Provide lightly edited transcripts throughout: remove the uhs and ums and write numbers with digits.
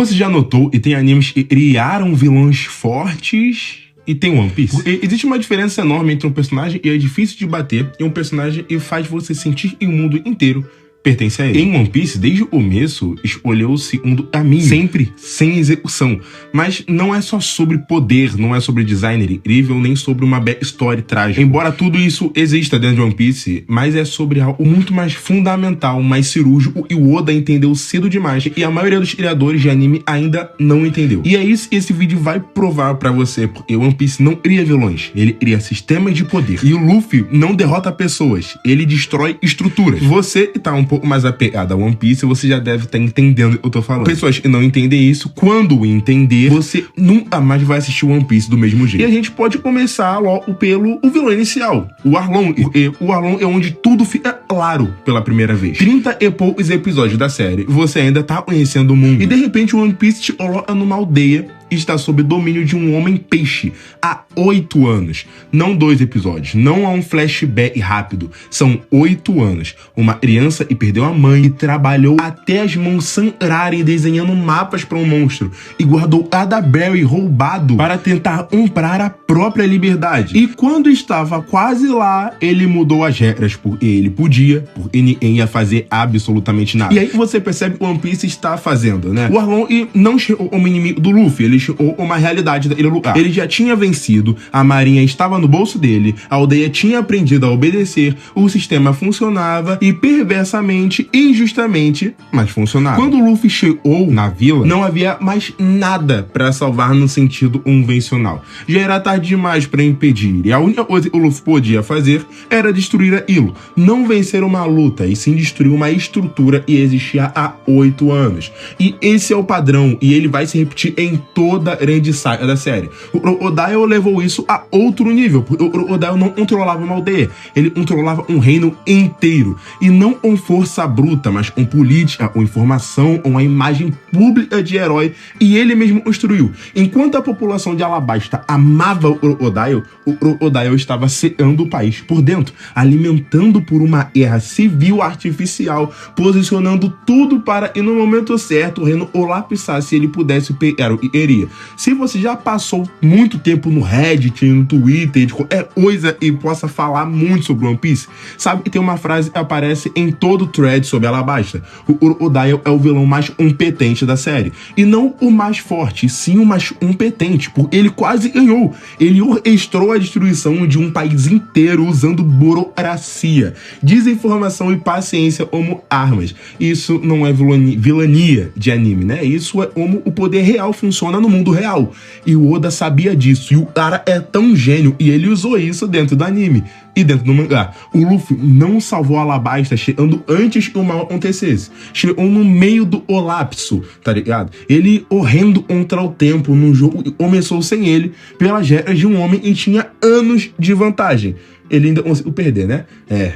Você já notou e tem animes que criaram vilões fortes e tem One Piece? Porque existe uma diferença enorme entre um personagem e é difícil de bater e um personagem e faz você sentir que o mundo inteiro pertence a ele. Em One Piece, desde o começo, escolheu-se um caminho, sempre sem execução. Mas não é só sobre poder, não é sobre design incrível, nem sobre uma backstory trágica. Embora tudo isso exista dentro de One Piece, mas é sobre algo muito mais fundamental, mais cirúrgico, e o Oda entendeu cedo demais, e a maioria dos criadores de anime ainda não entendeu. E é isso que esse vídeo vai provar pra você, porque One Piece não cria vilões, ele cria sistemas de poder. E o Luffy não derrota pessoas, ele destrói estruturas. Você que tá um pouco mais apegado a One Piece, você já deve estar entendendo o que eu tô falando. Pessoas que não entendem isso, quando entender, você nunca mais vai assistir One Piece do mesmo jeito. E a gente pode começar logo pelo vilão inicial, o Arlong. E o Arlong é onde tudo fica claro pela primeira vez. 30 e poucos episódios da série, você ainda tá conhecendo o mundo. E de repente o One Piece te coloca numa aldeia e está sob domínio de um homem-peixe há 8 anos. Não 2 episódios, não há um flashback rápido. São 8 anos. Uma criança e perdeu a mãe e trabalhou até as mãos sangrarem desenhando mapas para um monstro e guardou cada berry roubado para tentar comprar a própria liberdade. E quando estava quase lá, ele mudou as regras porque ele podia, porque ninguém ia fazer absolutamente nada. E aí você percebe que o One Piece está fazendo, né? O Arlong não chegou como inimigo do Luffy, ele chegou uma realidade daquele lugar. Ele já tinha vencido, a marinha estava no bolso dele, a aldeia tinha aprendido a obedecer, o sistema funcionava e perversamente, injustamente, mas funcionava. Quando o Luffy chegou na vila, não havia mais nada para salvar no sentido convencional. Já era tarde demais para impedir, e a única coisa que o Luffy podia fazer era destruir aquilo. Não vencer uma luta, e sim destruir uma estrutura que existia há 8 anos. E esse é o padrão, e ele vai se repetir em toda a grande saga da série. O Crocodile levou isso a outro nível, porque o Crocodile não controlava uma aldeia, ele controlava um reino inteiro, e não com força bruta, mas com política, com informação, com a imagem pública de herói, e ele mesmo construiu. Enquanto a população de Alabasta amava o Crocodile estava secando o país por dentro, alimentando por uma guerra civil artificial, posicionando tudo para que no momento certo o reino colapsasse e ele pudesse pegar o que queria. Se você já passou muito tempo no Reddit, no Twitter, de qualquer coisa e possa falar muito sobre One Piece, sabe que tem uma frase que aparece em todo o thread sobre Alabasta. O Crocodile é o vilão mais competente da série. E não o mais forte, sim o mais competente, porque ele quase ganhou. Ele orquestrou a destruição de um país inteiro usando burocracia, desinformação e paciência como armas. Isso não é vilania de anime, né? Isso é como o poder real funciona no mundo real. E o Oda sabia disso. E o cara é tão gênio e ele usou isso dentro do anime e dentro do mangá. O Luffy não salvou Alabasta chegando antes que o mal acontecesse. Chegou no meio do colapso, tá ligado? Ele horrendo contra o tempo no jogo e começou sem ele pelas regras de um homem que tinha anos de vantagem. Ele ainda conseguiu perder, né?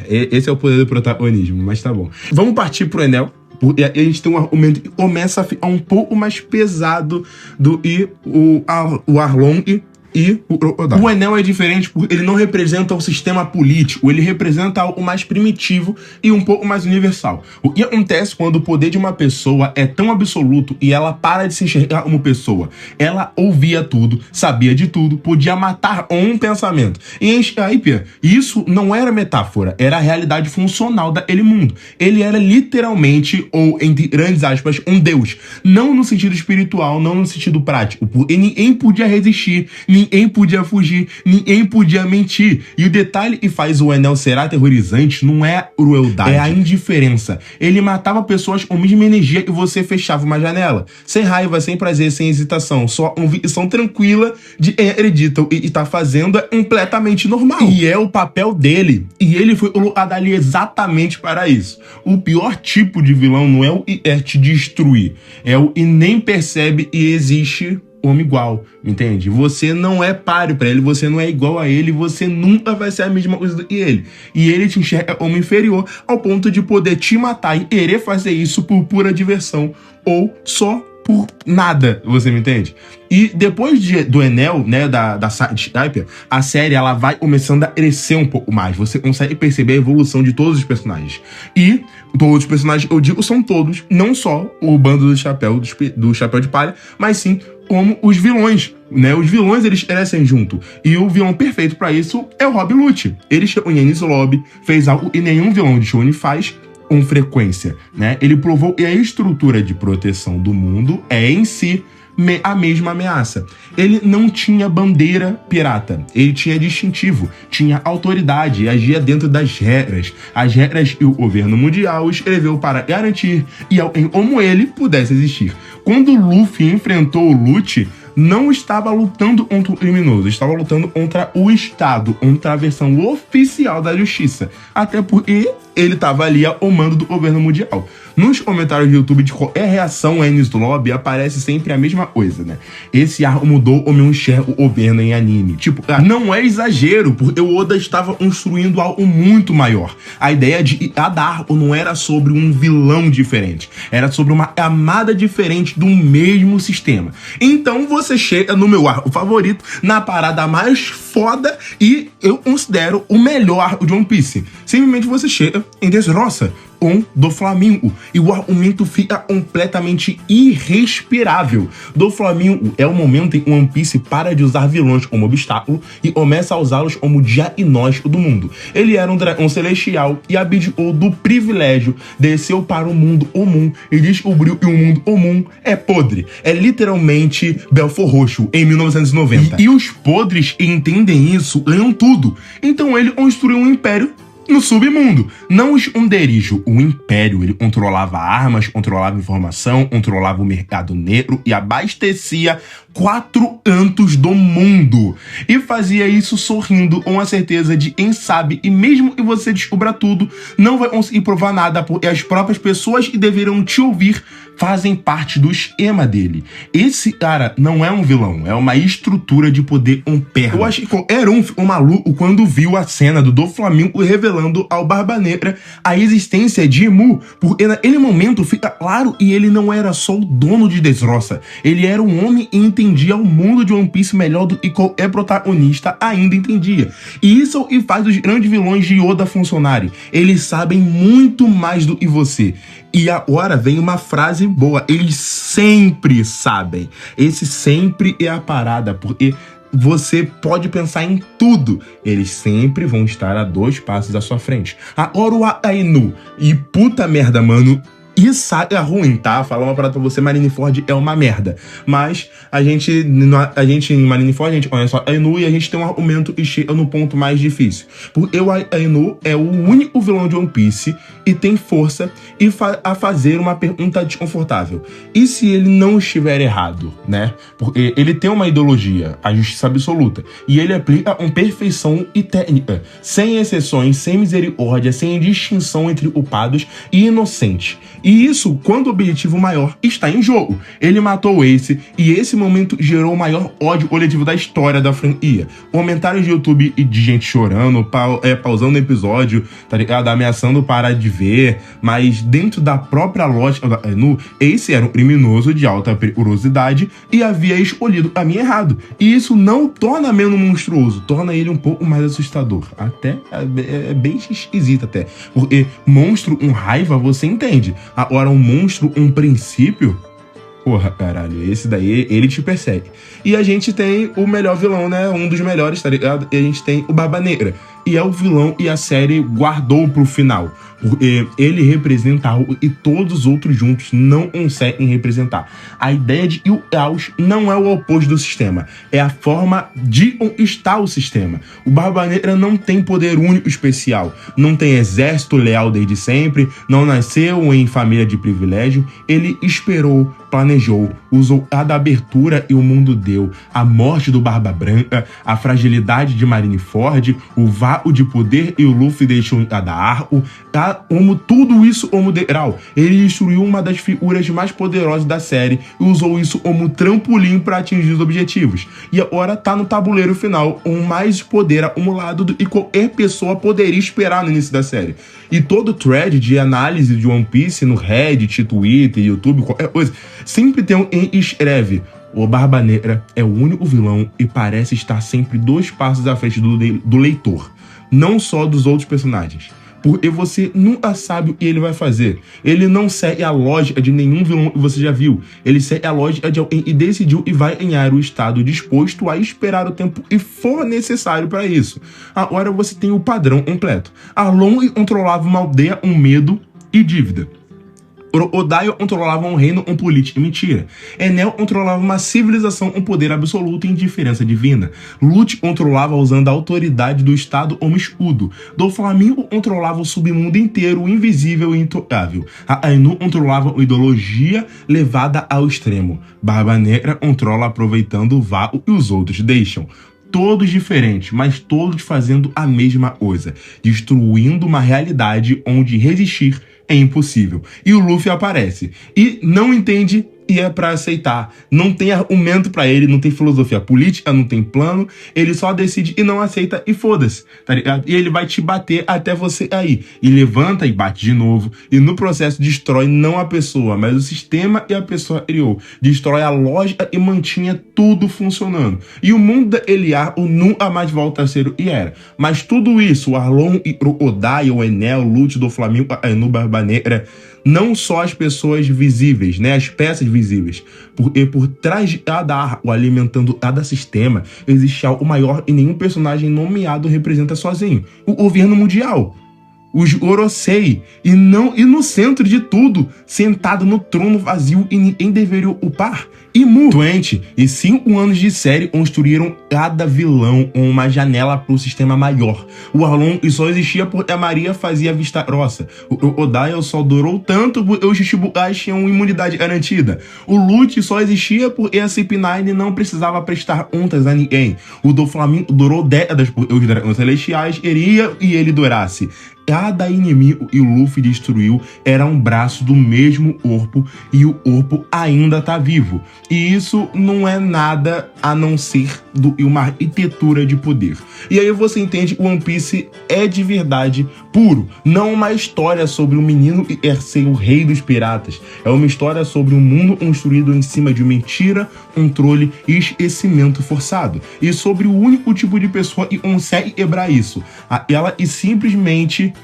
Esse é o poder do protagonismo, mas tá bom. Vamos partir pro Enel. E a gente tem um argumento que começa a ficar um pouco mais pesado do o Arlong e o Crocodile. O Enel é diferente porque ele não representa o sistema político, ele representa algo mais primitivo e um pouco mais universal. O que acontece quando o poder de uma pessoa é tão absoluto e ela para de se enxergar como pessoa? Ela ouvia tudo, sabia de tudo, podia matar um pensamento. E em Skypiea, isso não era metáfora, era a realidade funcional daquele mundo. Ele era literalmente, ou entre grandes aspas, um deus. Não no sentido espiritual, não no sentido prático, porque ninguém podia resistir, ninguém podia fugir, ninguém podia mentir. E o detalhe que faz o Enel ser aterrorizante não é a crueldade, é a indiferença. Ele matava pessoas com a mesma energia que você fechava uma janela. Sem raiva, sem prazer, sem hesitação. Só convicção tranquila de quem acredita o que está fazendo é completamente normal. E é o papel dele. E ele foi colocado ali exatamente para isso. O pior tipo de vilão não é o que é te destruir. É o que nem percebe e existe homem igual, entende? Você não é páreo pra ele, você não é igual a ele, você nunca vai ser a mesma coisa do que ele. E ele te enxerga como inferior ao ponto de poder te matar e querer fazer isso por pura diversão ou só por nada, você me entende? E depois do Enel, né, da Sniper, a série ela vai começando a crescer um pouco mais. Você consegue perceber a evolução de todos os personagens. E todos os personagens, eu digo, são todos, não só o bando do Chapéu de Palha, mas sim como os vilões, né? Os vilões, eles crescem junto. E o vilão perfeito pra isso é o Rob Lute. Ele chegou em Enies Lobby, fez algo que nenhum vilão de Shonen faz com frequência, né? Ele provou que a estrutura de proteção do mundo é em si a mesma ameaça. Ele não tinha bandeira pirata, ele tinha distintivo, tinha autoridade e agia dentro das regras. As regras que o governo mundial escreveu para garantir e alguém como ele pudesse existir. Quando Luffy enfrentou o Lute, não estava lutando contra o criminoso, estava lutando contra o Estado, contra a versão oficial da justiça. Até porque ele estava ali ao mando do governo mundial. Nos comentários do YouTube de qualquer reação a Enies Lobby aparece sempre a mesma coisa, né? Esse arco mudou como eu enxergo o governo em anime. Tipo, não é exagero, porque o Oda estava construindo algo muito maior. A ideia de cada arco não era sobre um vilão diferente, era sobre uma camada diferente do mesmo sistema. Então você chega no meu arco favorito, na parada mais foda, e eu considero o melhor arco de One Piece. Simplesmente você chega em Dressrosa, do Flamengo, e o argumento fica completamente irrespirável. Do Flamengo é o momento em que One Piece para de usar vilões como obstáculo e começa a usá-los como diagnóstico do mundo. Ele era um dragão celestial e abdicou do privilégio, desceu para o mundo comum e descobriu que o mundo comum é podre. É literalmente Belfort Roxo, em 1990. E os podres que entendem isso ganham tudo. Então ele construiu um império no submundo. Não o esconderijo, o império. Ele controlava armas, controlava informação, controlava o mercado negro e abastecia 4 cantos do mundo. E fazia isso sorrindo, com a certeza de quem sabe, e mesmo que você descubra tudo, não vai conseguir provar nada, porque as próprias pessoas que deveriam te ouvir fazem parte do esquema dele. Esse cara não é um vilão, é uma estrutura de poder com perna. Eu acho que qualquer um ficou maluco quando viu a cena do Flamengo revelando ao Barba Negra a existência de Mu, porque naquele momento fica claro que ele não era só o dono de Dressrosa, ele era um homem e entendia o mundo de One Piece melhor do que qualquer protagonista ainda entendia. E isso é o que faz os grandes vilões de Oda funcionarem. Eles sabem muito mais do que você. E agora vem uma frase boa. Eles sempre sabem. Esse sempre é a parada, porque você pode pensar em tudo. Eles sempre vão estar a 2 passos à sua frente. Agora o Akainu. E puta merda, mano. Isso é ruim, tá? Falar uma parada pra você, Marineford é uma merda. Mas a gente em Marineford, a gente conhece o Akainu e a gente tem um argumento que chega no ponto mais difícil. Porque o Akainu é o único vilão de One Piece e tem força a fazer uma pergunta desconfortável. E se ele não estiver errado, né? Porque ele tem uma ideologia, a justiça absoluta, e ele aplica com perfeição e técnica, sem exceções, sem misericórdia, sem distinção entre culpados e inocentes. E isso quando o objetivo maior está em jogo. Ele matou o Ace e esse momento gerou o maior ódio coletivo da história da franquia. Comentários de YouTube de gente chorando, pausando o episódio, tá ligado? Ameaçando parar de ver, mas dentro da própria lógica da Akainu, Ace era um criminoso de alta periculosidade e havia escolhido o caminho errado. E isso não torna menos monstruoso, torna ele um pouco mais assustador. Até é bem esquisito até. Porque monstro com raiva você entende. Agora, um monstro, um princípio, porra, caralho, esse daí, ele te persegue. E a gente tem o melhor vilão, né? Um dos melhores, tá ligado? E a gente tem o Barba Negra. E é o vilão e a série guardou pro final. Porque ele representa algo e todos os outros juntos não conseguem representar. A ideia de que o caos não é o oposto do sistema. É a forma de conquistar o sistema. O Barba Negra não tem poder único especial. Não tem exército leal desde sempre. Não nasceu em família de privilégio. Ele esperou, planejou, usou cada abertura e o mundo deu. A morte do Barba Branca, a fragilidade de Marineford, o o de poder e o Luffy deixou a dar tudo isso como degrau. Ele destruiu uma das figuras mais poderosas da série e usou isso como trampolim para atingir os objetivos. E agora tá no tabuleiro final, com mais poder acumulado do que qualquer pessoa poderia esperar no início da série. E todo thread de análise de One Piece no Reddit, Twitter, YouTube, qualquer coisa, sempre tem alguém que escreve: o Barba Negra é o único vilão e parece estar sempre 2 passos à frente do leitor, não só dos outros personagens. Porque você nunca sabe o que ele vai fazer. Ele não segue a lógica de nenhum vilão que você já viu. Ele segue a lógica de alguém que decidiu e vai ganhar o estado disposto a esperar o tempo que for necessário para isso. Agora você tem o padrão completo. Arlong controlava uma aldeia, um medo e dívida. Odaio controlava um reino com política e mentira. Enel controlava uma civilização com poder absoluto e indiferença divina. Lute controlava usando a autoridade do Estado como escudo. Doflamingo controlava o submundo inteiro, invisível e intocável. A Ainu controlava a ideologia levada ao extremo. Barba Negra controla aproveitando o vácuo que os outros deixam. Todos diferentes, mas todos fazendo a mesma coisa, destruindo uma realidade onde resistir é impossível. E o Luffy aparece e não entende e é pra aceitar. Não tem argumento pra ele, não tem filosofia política, não tem plano, ele só decide e não aceita e foda-se, tá ligado? E ele vai te bater até você cair. E levanta e bate de novo. E no processo destrói não a pessoa, mas o sistema e a pessoa criou. Destrói a lógica e mantinha tudo funcionando. E o mundo da Eliar nunca mais volta a ser o que era. Mas tudo isso, o Arlong e o Odaio, o Enel, o Lute, do Flamengo, a Ainu, Barba Negra, não só as pessoas visíveis, né, as peças visíveis, porque por trás de cada arco, alimentando cada sistema, existe algo maior e nenhum personagem nomeado representa sozinho: o governo mundial, os Gorosei, e no centro de tudo, sentado no trono vazio e ninguém deveria ocupar, Imu. 25 anos de série construíram cada vilão com uma janela para o sistema maior. O Arlong só existia porque a Maria fazia vista grossa. O Odaio só durou tanto porque os Shichibukai tinham imunidade garantida. O Lute só existia porque a CP9 não precisava prestar contas a ninguém. O Doflamingo durou décadas porque os Dragões Celestiais queriam e ele durasse. Cada inimigo que o Luffy destruiu era um braço do mesmo corpo e o corpo ainda tá vivo. E isso não é nada a não ser uma arquitetura de poder. E aí você entende que One Piece é de verdade puro. Não uma história sobre um menino que quer ser o rei dos piratas. É uma história sobre um mundo construído em cima de mentira, controle e esquecimento forçado. E sobre o único tipo de pessoa que consegue quebrar isso. Ela e simplesmente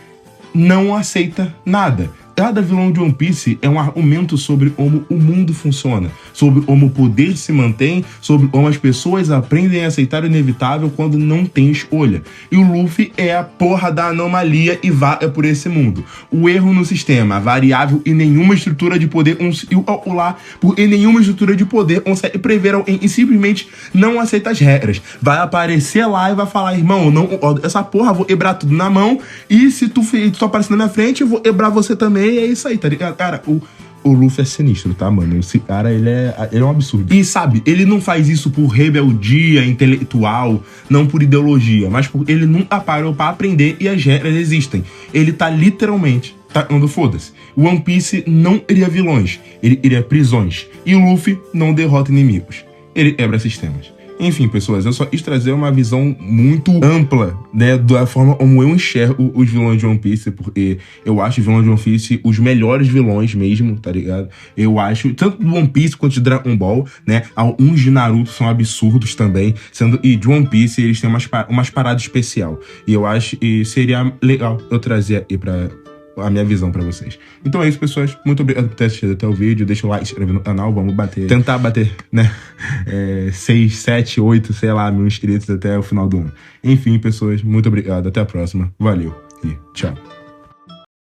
não aceita nada. Cada vilão de One Piece é um argumento sobre como o mundo funciona, sobre como o poder se mantém, sobre como as pessoas aprendem a aceitar o inevitável quando não tem escolha. E o Luffy é a porra da anomalia e vaga por esse mundo. O erro no sistema, a variável e nenhuma estrutura de poder conseguiu calcular, porque nenhuma estrutura de poder consegue prever alguém e simplesmente não aceita as regras. Vai aparecer lá e vai falar: irmão, não, essa porra, vou quebrar tudo na mão, e se tu aparecer na minha frente, eu vou quebrar você também. E é isso aí, tá ligado? Cara, o Luffy é sinistro, tá, mano? Esse cara, ele é um absurdo. E, sabe, ele não faz isso por rebeldia intelectual, não por ideologia, mas porque ele nunca parou pra aprender e as regras existem. Ele tá literalmente tacando foda-se. O One Piece não cria vilões, ele cria prisões. E o Luffy não derrota inimigos, ele quebra sistemas. Enfim, pessoas, eu só quis trazer uma visão muito ampla, né, da forma como eu enxergo os vilões de One Piece, porque eu acho os vilões de One Piece os melhores vilões mesmo, tá ligado? Eu acho, tanto do One Piece quanto de Dragon Ball, né, alguns de Naruto são absurdos também, e de One Piece eles têm umas paradas especial. E eu acho que seria legal eu trazer aí a minha visão pra vocês. Então é isso, pessoas. Muito obrigado por ter assistido até o vídeo. Deixa o like, se inscreve no canal. Vamos tentar bater, né? 6, 7, 8, sei lá, mil inscritos até o final do ano. Enfim, pessoas, muito obrigado. Até a próxima. Valeu e tchau.